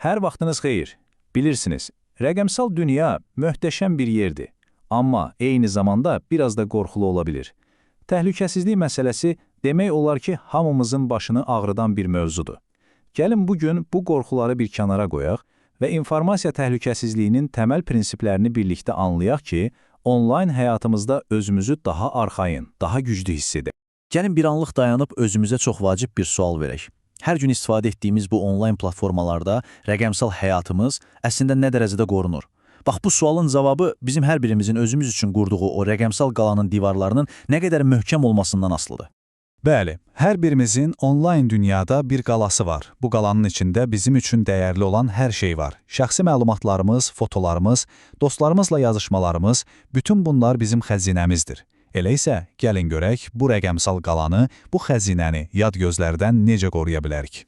Hər vaxtınız xeyir. Bilirsiniz, rəqəmsal dünya möhtəşəm bir yerdir. Amma eyni zamanda biraz da qorxulu ola bilir. Təhlükəsizlik məsələsi demək olar ki, hamımızın başını ağrıdan bir mövzudur. Gəlin bugün bu qorxuları bir kənara qoyaq və informasiya təhlükəsizliyinin təməl prinsiplərini birlikdə anlayaq ki, onlayn həyatımızda özümüzü daha arxayın, daha güclü hiss edək. Gəlin bir anlıq dayanıb özümüzə çox vacib bir sual verək. Hər gün istifadə etdiyimiz bu onlayn platformalarda rəqəmsal həyatımız əslində nə dərəcədə qorunur? Bax, bu sualın cavabı bizim hər birimizin özümüz üçün qurduğu o rəqəmsal qalanın divarlarının nə qədər möhkəm olmasından asılıdır. Bəli, hər birimizin onlayn dünyada bir qalası var. Bu qalanın içində bizim üçün dəyərli olan hər şey var. Şəxsi məlumatlarımız, fotolarımız, dostlarımızla yazışmalarımız, bütün bunlar bizim xəzinəmizdir. Elə isə, gəlin görək, bu rəqəmsal qalanı, bu xəzinəni yad gözlərdən necə qoruya bilərik?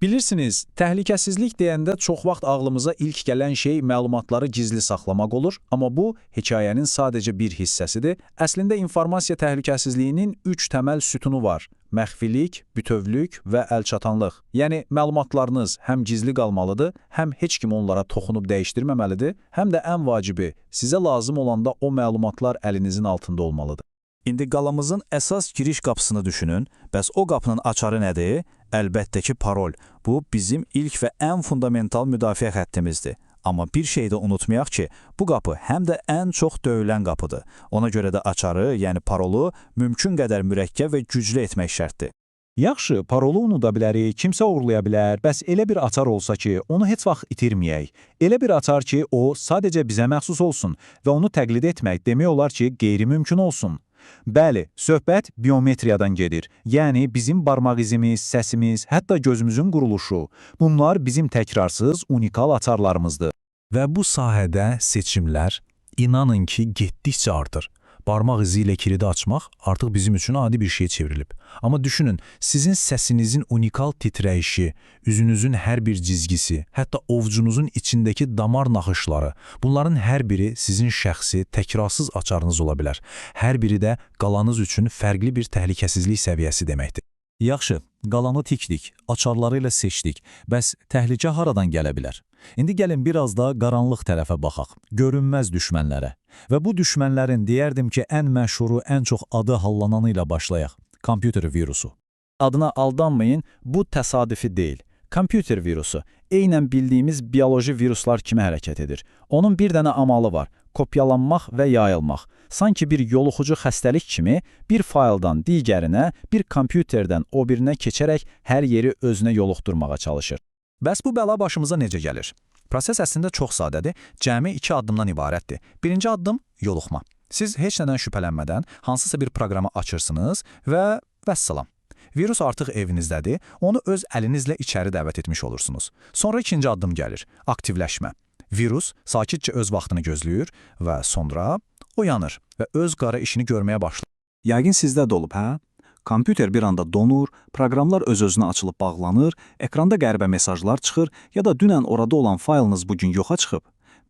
Bilirsiniz, təhlükəsizlik deyəndə çox vaxt ağlımıza ilk gələn şey məlumatları gizli saxlamaq olur, amma bu, hekayənin sadəcə bir hissəsidir. Əslində, informasiya təhlükəsizliyinin 3 təməl sütunu var. Məxfilik, bütövlük və əlçatanlıq. Yəni, məlumatlarınız həm gizli qalmalıdır, həm heç kim onlara toxunub dəyişdirməməlidir, həm də ən vacibi, sizə lazım olanda o məlumatlar əlinizin altında olmalıdır. İndi qalamızın əsas giriş qapısını düşünün, bəs o qapının açarı nədir? Əlbəttə ki, parol. Bu, bizim ilk və ən fundamental müdafiə xəttimizdir. Amma bir şey də unutmayaq ki, bu qapı həm də ən çox döyülən qapıdır. Ona görə də açarı, yəni parolu, mümkün qədər mürəkkəb və güclü etmək şərtdir. Yaxşı, parolu unuda bilərik, kimsə uğurlaya bilər, bəs elə bir açar olsa ki, onu heç vaxt itirməyək. Elə bir açar ki, o sadəcə bizə məxsus olsun və onu təqlid etmək demək olar ki, qeyri-mümkün olsun. Bəli, söhbət biometriyadan gedir. Yəni, bizim barmaq izimiz, səsimiz, hətta gözümüzün quruluşu. Bunlar bizim təkrarsız, unikal açarlarımızdır. Və bu sahədə seçimlər, inanın ki, getdikcə artır. Barmaq izi ilə kilidi açmaq artıq bizim üçün adi bir şey çevrilib. Amma düşünün, sizin səsinizin unikal titrəyişi, üzünüzün hər bir cizgisi, hətta ovcunuzun içindəki damar naxışları, bunların hər biri sizin şəxsi, təkrarsız açarınız ola bilər. Hər biri də qalanız üçün fərqli bir təhlükəsizlik səviyyəsi deməkdir. Yaxşı, qalanı tikdik, açarları ilə seçdik. Bəs təhlükə haradan gələ bilər? İndi gəlin biraz da qaranlıq tərəfə baxaq, görünməz düşmənlərə. Və bu düşmənlərin deyərdim ki, ən məşhuru, ən çox adı hallananı ilə başlayaq. Kompüter virusu. Adına aldanmayın, bu təsadüfi deyil. Kompüter virusu eynən bildiyimiz bioloji viruslar kimi hərəkət edir. Onun bir dənə amalı var, kopyalanmaq və yayılmaq. Sanki bir yoluxucu xəstəlik kimi bir fayldan digərinə, bir kompüterdən o birinə keçərək hər yeri özünə yoluxdurmağa çalışır. Bəs bu bəla başımıza necə gəlir? Proses əslində çox sadədir, cəmi 2 addımdan ibarətdir. Birinci addım yoluxma. Siz heç nədən şübhələnmədən hansısa bir proqramı açırsınız və vəssalam. Virus artıq evinizdədir, onu öz əlinizlə içəri dəvət etmiş olursunuz. Sonra ikinci addım gəlir, aktivləşmə. Virus sakitcə öz vaxtını gözləyir və sonra oyanır və öz qara işini görməyə başlayır. Yəqin sizdə də olub, hə? Kompüter bir anda donur, proqramlar öz-özünə açılıb bağlanır, ekranda qəribə mesajlar çıxır ya da dünən orada olan faylınız bugün yoxa çıxıb.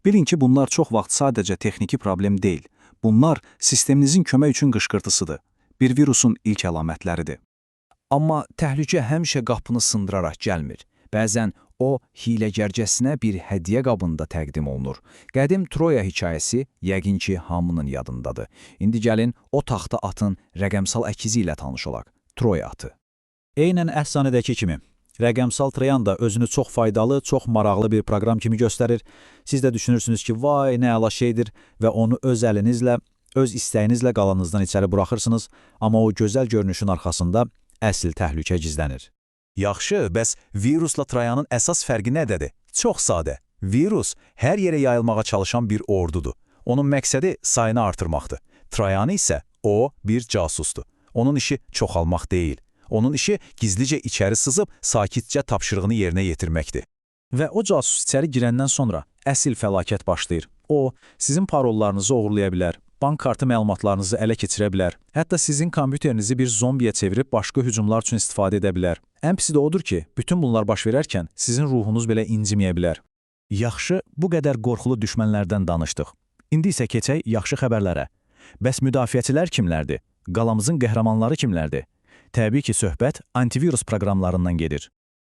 Bilin ki, bunlar çox vaxt sadəcə texniki problem deyil. Bunlar sisteminizin kömək üçün qışqırtısıdır. Bir virusun ilk əlamətləridir. Amma təhlükə həmişə qapını sındıraraq gəlmir. Bəzən o, hiləgərcəsinə bir hədiyyə qabında təqdim olunur. Qədim Troya hekayəsi yəqin ki, hamının yadındadır. İndi gəlin, o taxta atın rəqəmsal əkizi ilə tanış olaq. Troya atı. Eynən əfsanədəki kimi. Rəqəmsal Troyan da özünü çox faydalı, çox maraqlı bir proqram kimi göstərir. Siz də düşünürsünüz ki, vay, nə əla şeydir və onu öz əlinizlə, öz istəyinizlə qalanınızdan içəri buraxırsınız, amma o gözəl görünüşün arxasında əsl təhlükə gizlənir. Yaxşı, bəs virusla Troyanın əsas fərqi nədədir? Çox sadə. Virus hər yerə yayılmağa çalışan bir ordudur. Onun məqsədi sayını artırmaqdır. Troyanı isə o bir casusdur. Onun işi çoxalmaq deyil. Onun işi gizlicə içəri sızıb sakitcə tapşırığını yerinə yetirməkdir. Və o casus içəri girəndən sonra əsl fəlakət başlayır. O, sizin parollarınızı oğurlaya bilər, bank kartı məlumatlarınızı ələ keçirə bilər, hətta sizin kompüterinizi bir zombiyə çevirib başqa hücumlar üçün istifadə edə bilər. Ən pisi də odur ki, bütün bunlar baş verərkən sizin ruhunuz belə inciməyə bilər. Yaxşı, bu qədər qorxulu düşmənlərdən danışdıq. İndi isə keçək yaxşı xəbərlərə. Bəs müdafiəçilər kimlərdir? Qalamızın qəhrəmanları kimlərdir? Təbii ki, söhbət antivirus proqramlarından gedir.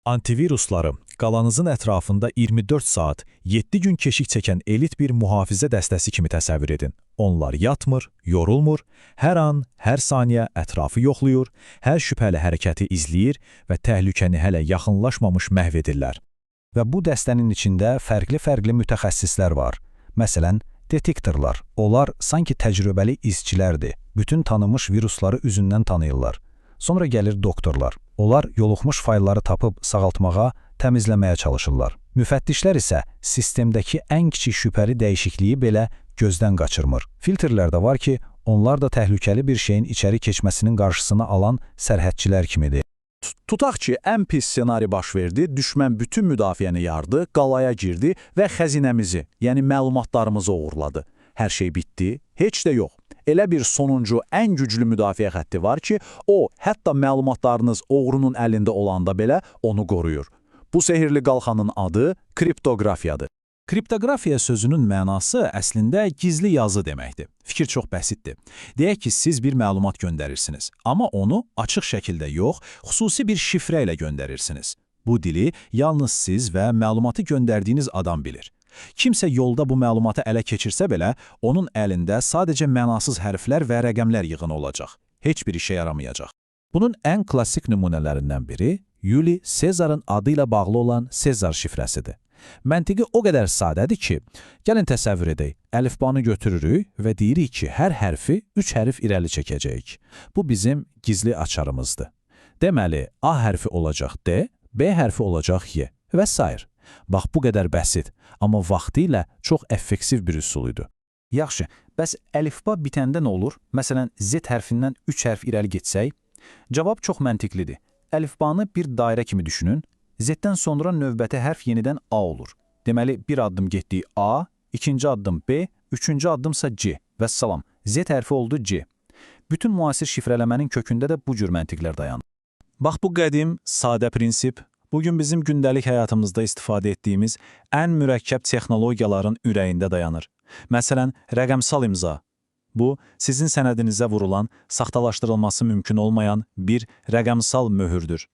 Antivirusları qalanızın ətrafında 24 saat, 7 gün keşik çəkən elit bir mühafizə dəstəsi kimi təsəvvür edin. Onlar yatmır, yorulmur, hər an, hər saniyə ətrafı yoxlayır, hər şübhəli hərəkəti izləyir və təhlükəni hələ yaxınlaşmamış məhv edirlər. Və bu dəstənin içində fərqli-fərqli mütəxəssislər var. Məsələn, detektorlar. Onlar sanki təcrübəli izçilərdir. Bütün tanınmış virusları üzündən tanıyırlar. Sonra gəlir doktorlar. Onlar yoluxmuş faylları tapıb sağaltmağa, təmizləməyə çalışırlar. Müfəttişlər isə sistemdəki ən kiçik şübhəli dəyişikliyi belə gözdən qaçırmır. Filtrlər də var ki, onlar da təhlükəli bir şeyin içəri keçməsinin qarşısını alan sərhədçilər kimidir. Tutaq ki, ən pis ssenari baş verdi, düşmən bütün müdafiəni yardı, qalaya girdi və xəzinəmizi, yəni məlumatlarımızı oğurladı. Hər şey bitdi, heç də yox. Elə bir sonuncu, ən güclü müdafiə xətti var ki, o, hətta məlumatlarınız oğrunun əlində olanda belə onu qoruyur. Bu sehirli qalxanın adı kriptoqrafiyadır. Kriptoqrafiya sözünün mənası əslində gizli yazı deməkdir. Fikir çox bəsitdir. Deyək ki, siz bir məlumat göndərirsiniz, amma onu açıq şəkildə yox, xüsusi bir şifrə ilə göndərirsiniz. Bu dili yalnız siz və məlumatı göndərdiyiniz adam bilir. Kimsə yolda bu məlumatı ələ keçirsə belə, onun əlində sadəcə mənasız hərflər və rəqəmlər yığını olacaq. Heç bir işə yaramayacaq. Bunun ən klassik nümunələrindən biri Yuli Sezarın adı ilə bağlı olan Sezar şifrəsidir. Məntiqi o qədər sadədir ki, gəlin təsəvvür edək, əlifbanı götürürük və deyirik ki, hər hərfi 3 hərf irəli çəkəcəyik. Bu bizim gizli açarımızdır. Deməli, A hərfi olacaq D, B hərfi olacaq Y və s. Bax, bu qədər bəsit, amma vaxtilə çox effektiv bir üsul idi. Yaxşı, bəs əlifba bitəndə nə olur? Məsələn, Z hərfindən 3 hərf irəli getsək? Cavab çox məntiqlidir. Əlifbanı bir dairə kimi düşünün. Z-dən sonra növbəti hərf yenidən A olur. Deməli, bir addım getdik A, ikinci addım B, üçüncü addımsa C. Vəssalam, Z hərfi oldu C. Bütün müasir şifrələmənin kökündə də bu cür məntiqlər dayanır. Bax bu qədim, sadə prinsip, bugün bizim gündəlik həyatımızda istifadə etdiyimiz ən mürəkkəb texnologiyaların ürəyində dayanır. Məsələn, rəqəmsal imza. Bu, sizin sənədinizə vurulan, saxtalaşdırılması mümkün olmayan bir rəqəmsal möhürdür.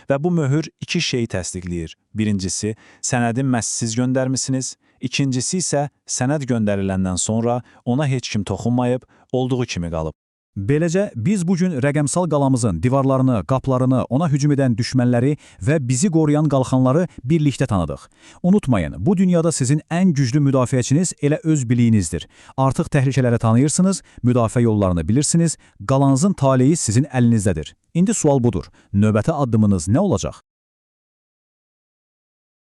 Və bu möhür iki şeyi təsdiqləyir. Birincisi, sənədi məhz siz göndərmisiniz. İkincisi isə sənəd göndəriləndən sonra ona heç kim toxunmayıb, olduğu kimi qalıb. Beləcə, biz bugün rəqəmsal qalamızın divarlarını, qaplarını, ona hücum edən düşmənləri və bizi qoruyan qalxanları birlikdə tanıdıq. Unutmayın, bu dünyada sizin ən güclü müdafiəçiniz elə öz biliyinizdir. Artıq təhlükələri tanıyırsınız, müdafiə yollarını bilirsiniz, qalanızın taleyi sizin əlinizdədir. İndi sual budur, növbəti addımınız nə olacaq?